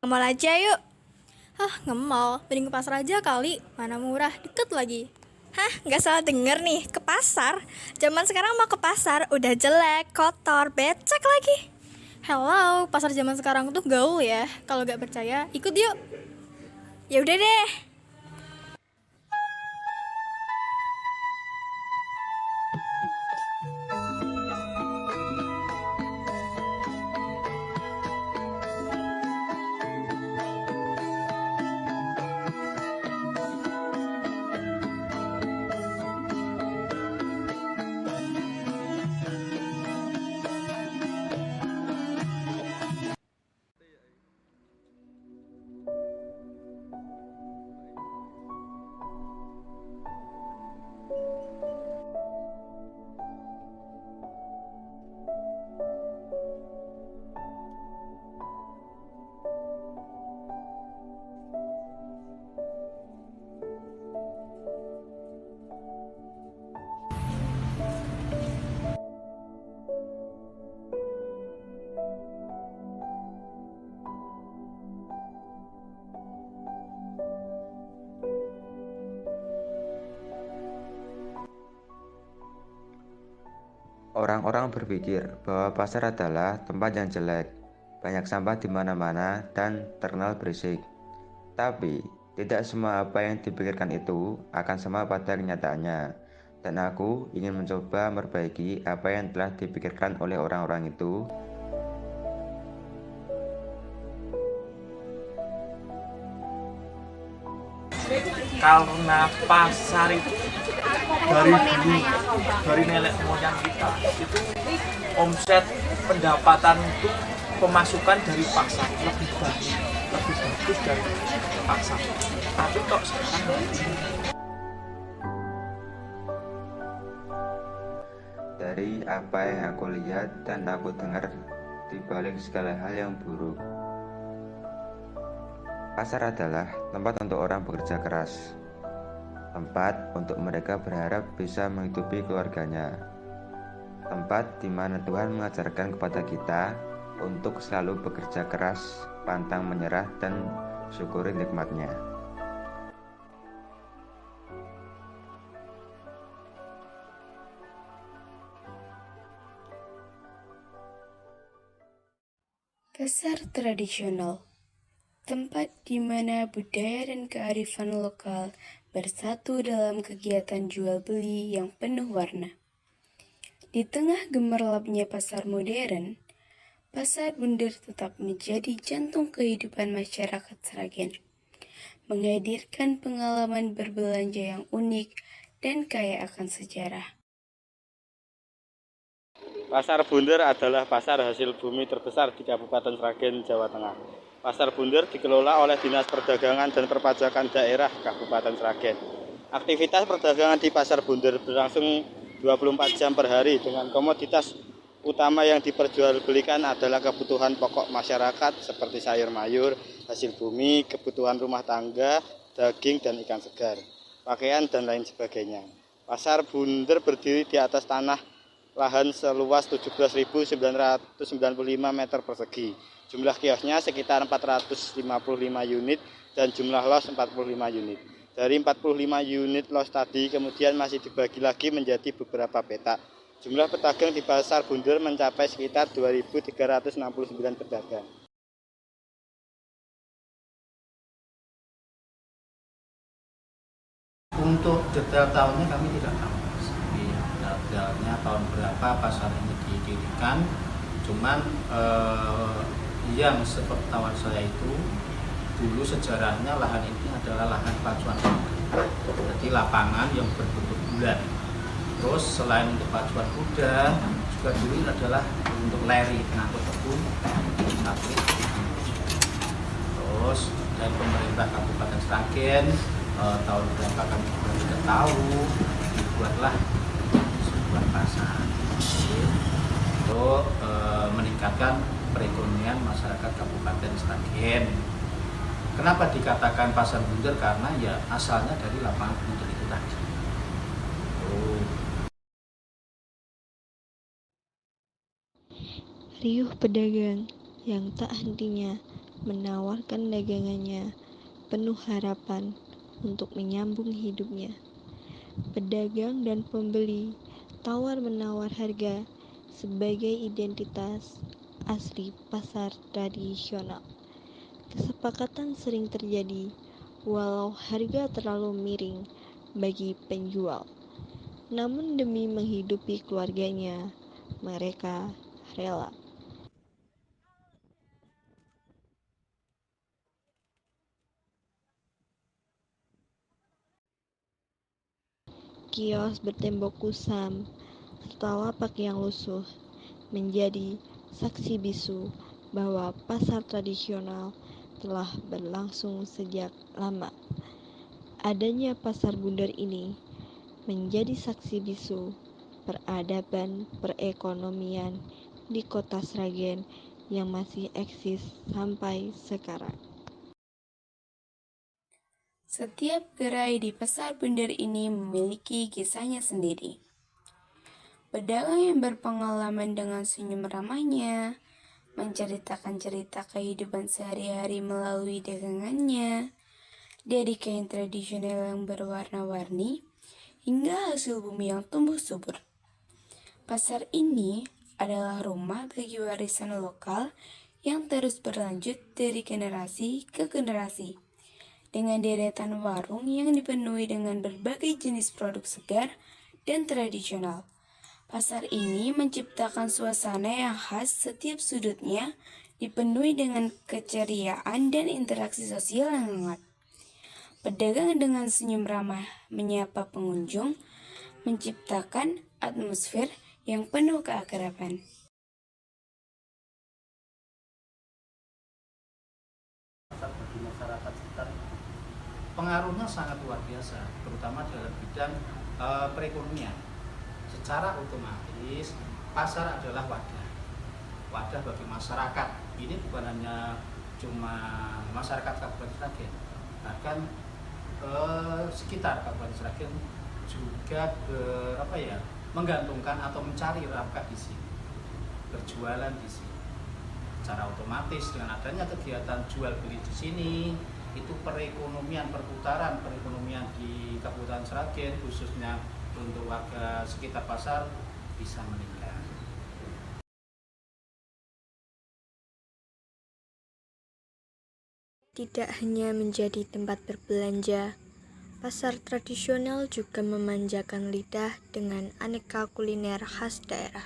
Nge-mall aja yuk. Hah, nge-mall? Mending ke pasar aja kali. Mana murah, deket lagi. Hah, nggak salah denger nih, ke pasar. Zaman sekarang mau ke pasar, udah jelek, kotor, becek lagi. Hello, pasar zaman sekarang tuh gaul ya. Kalau nggak percaya, ikut yuk. Ya udah deh. Orang-orang berpikir bahwa pasar adalah tempat yang jelek, banyak sampah di mana-mana, dan terkenal berisik. Tapi, tidak semua apa yang dipikirkan itu akan sama pada kenyataannya. Dan aku ingin mencoba memperbaiki apa yang telah dipikirkan oleh orang-orang itu. Karena pasar itu dari dulu, dari nenek moyang kita itu omset pendapatan itu pemasukan dari pasar lebih bagus dari pasar. Tapi kok sekarang Dari apa yang aku lihat dan aku dengar di balik segala hal yang buruk, pasar adalah tempat untuk orang bekerja keras, tempat untuk mereka berharap bisa menghidupi keluarganya, tempat di mana Tuhan mengajarkan kepada kita untuk selalu bekerja keras, pantang menyerah, dan syukuri nikmatnya. Pasar tradisional, tempat di mana budaya dan kearifan lokal bersatu dalam kegiatan jual beli yang penuh warna. Di tengah gemerlapnya pasar modern, Pasar Bunder tetap menjadi jantung kehidupan masyarakat Sragen, menghadirkan pengalaman berbelanja yang unik dan kaya akan sejarah. Pasar Bunder adalah pasar hasil bumi terbesar di Kabupaten Sragen, Jawa Tengah. Pasar Bunder dikelola oleh Dinas Perdagangan dan Perpajakan Daerah Kabupaten Sragen. Aktivitas perdagangan di Pasar Bunder berlangsung 24 jam per hari dengan komoditas utama yang diperjualbelikan adalah kebutuhan pokok masyarakat seperti sayur mayur, hasil bumi, kebutuhan rumah tangga, daging dan ikan segar, pakaian dan lain sebagainya. Pasar Bunder berdiri di atas tanah lahan seluas 17.995 meter persegi. Jumlah kiosnya sekitar 455 unit dan jumlah los 45 unit. Dari 45 unit los tadi kemudian masih dibagi lagi menjadi beberapa petak. Jumlah pedagang di Pasar Bunder mencapai sekitar 2.369 pedagang. Untuk detail tahunnya kami tidak tahu. Detailnya tahun berapa pasar ini didirikan. Cuman yang sepengetahuan saya itu dulu sejarahnya lahan ini adalah lahan pacuan kuda. Jadi lapangan yang berbentuk bulat. Terus selain untuk pacuan kuda, juga dulu ini adalah untuk leri pengangkut tebu, sawit. Terus dari pemerintah Kabupaten Sragen tahun berapa kami juga tidak tahu, dibuatlah sebuah pasar untuk meningkatkan perekonomian masyarakat Kabupaten Sragen. Kenapa dikatakan Pasar Bunder? Karena ya asalnya dari lapangan bunder itu tadi. Riuh pedagang yang tak hentinya menawarkan dagangannya penuh harapan untuk menyambung hidupnya. Pedagang dan pembeli tawar-menawar harga sebagai identitas asli pasar tradisional. Kesepakatan sering terjadi walau harga terlalu miring bagi penjual. Namun demi menghidupi keluarganya, mereka rela. Kios bertembok kusam serta lapak yang lusuh menjadi saksi bisu bahwa pasar tradisional telah berlangsung sejak lama. Adanya pasar bundar ini menjadi saksi bisu peradaban perekonomian di Kota Sragen yang masih eksis sampai sekarang. Setiap gerai di pasar bundar ini memiliki kisahnya sendiri. Pedagang yang berpengalaman dengan senyum ramahnya, menceritakan cerita kehidupan sehari-hari melalui dagangannya, dari kain tradisional yang berwarna-warni, hingga hasil bumi yang tumbuh subur. Pasar ini adalah rumah bagi warisan lokal yang terus berlanjut dari generasi ke generasi. Dengan deretan warung yang dipenuhi dengan berbagai jenis produk segar dan tradisional. Pasar ini menciptakan suasana yang khas, setiap sudutnya dipenuhi dengan keceriaan dan interaksi sosial yang hangat. Pedagang dengan senyum ramah menyapa pengunjung, menciptakan atmosfer yang penuh keakraban. Bagi masyarakat sekitar pengaruhnya sangat luar biasa, terutama dalam bidang perekonomian. Secara otomatis pasar adalah wadah bagi masyarakat. Ini bukan hanya cuma masyarakat Kabupaten Sragen, bahkan sekitar Kabupaten Sragen juga menggantungkan atau mencari nafkah di sini, berjualan di sini. Secara otomatis dengan adanya kegiatan jual beli di sini, itu perputaran perekonomian di Kabupaten Sragen khususnya untuk warga sekitar pasar bisa meningkat. Tidak hanya menjadi tempat berbelanja, pasar tradisional juga memanjakan lidah dengan aneka kuliner khas daerah.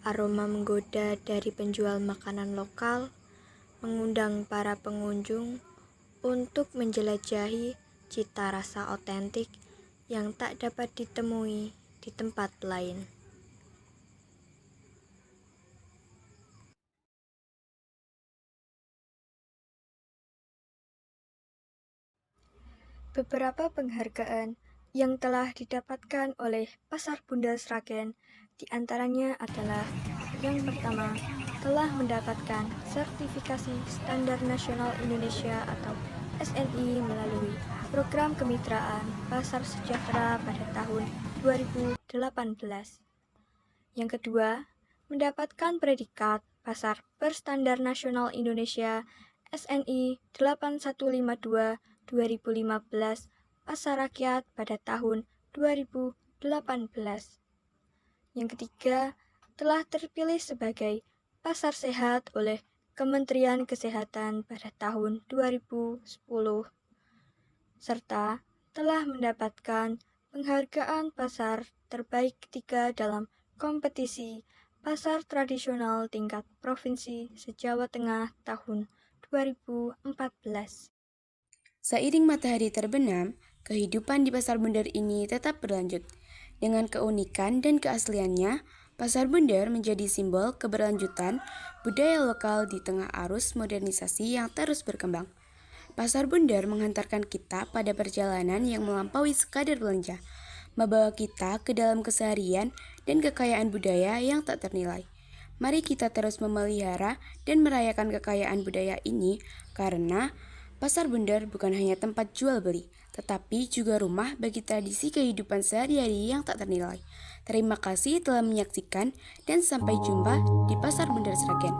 Aroma menggoda dari penjual makanan lokal mengundang para pengunjung untuk menjelajahi cita rasa otentik yang tak dapat ditemui di tempat lain. Beberapa penghargaan yang telah didapatkan oleh Pasar Bundar Sragen diantaranya adalah yang pertama, telah mendapatkan sertifikasi Standar Nasional Indonesia atau SNI melalui Program Kemitraan Pasar Sejahtera pada tahun 2018. Yang kedua, mendapatkan predikat Pasar Berstandar Nasional Indonesia SNI 8152 2015 Pasar Rakyat pada tahun 2018. Yang ketiga, telah terpilih sebagai Pasar Sehat oleh Kementerian Kesehatan pada tahun 2010, serta telah mendapatkan penghargaan pasar terbaik ketiga dalam kompetisi pasar tradisional tingkat provinsi se-Jawa Tengah tahun 2014. Seiring matahari terbenam, kehidupan di Pasar Bundar ini tetap berlanjut. Dengan keunikan dan keasliannya, Pasar Bundar menjadi simbol keberlanjutan budaya lokal di tengah arus modernisasi yang terus berkembang. Pasar Bundar menghantarkan kita pada perjalanan yang melampaui sekadar belanja, membawa kita ke dalam keseharian dan kekayaan budaya yang tak ternilai. Mari kita terus memelihara dan merayakan kekayaan budaya ini, karena Pasar Bundar bukan hanya tempat jual beli, tetapi juga rumah bagi tradisi kehidupan sehari-hari yang tak ternilai. Terima kasih telah menyaksikan dan sampai jumpa di Pasar Bundar Sragen.